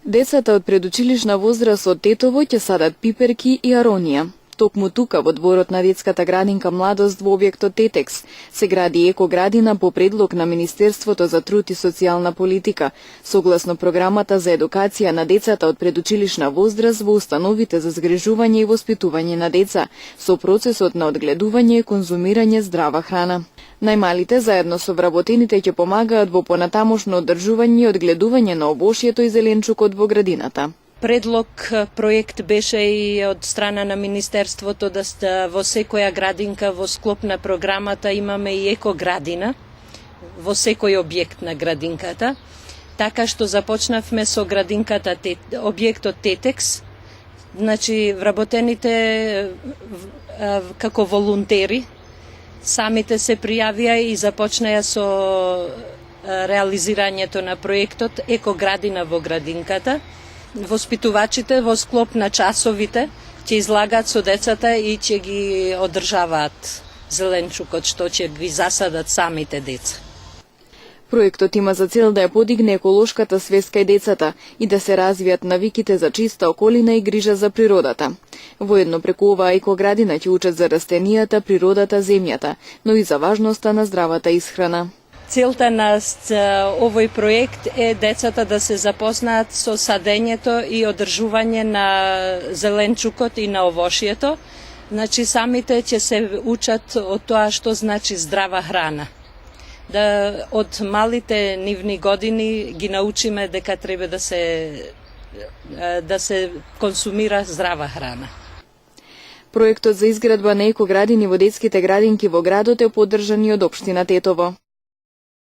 Децата од предучилишна возраст од Тетово ќе садат пиперки и аронија. Токму тука, во дворот на детската градинка Младост во објектот Тетекс, се гради екоградина по предлог на Министерството за труд и социјална политика, согласно програмата за едукација на децата од предучилишна возраст во установите за згрижување и воспитување на деца, со процесот на одгледување и конзумирање здрава храна. Најмалите заедно со вработените ќе помагаат во понатамошно одржување и одгледување на овошјето и зеленчукот во градината. Предлог проект беше и од страна на Министерството да во секоја градинка во склоп на програмата имаме и екоградина во секој објект на градинката. Така што започнавме со градинката објектот Тетекс. Значи вработените како волонтери самите се пријавија и започнаја со реализирањето на проектот екоградина во градинката. Воспитувачите во склоп на часовите ќе излагаат со децата и ќе ги одржаваат зеленчукот што ќе ги засадат самите деца. Проектот има за цел да ја подигне еколошката свест кај децата и да се развијат навиките за чиста околина и грижа за природата. Воедно преку оваа екоградина ќе учат за растенијата, природата, земјата, но и за важноста на здравата исхрана. Целта на овој проект е децата да се запознаат со садењето и одржување на зеленчукот и на овошјето. Значи самите ќе се учат од тоа што значи здрава храна. Да од малите нивни години ги научиме дека треба да се консумира здрава храна. Проектот за изградба на екоградини во детските градинки во градот е поддржан и од општина Тетово.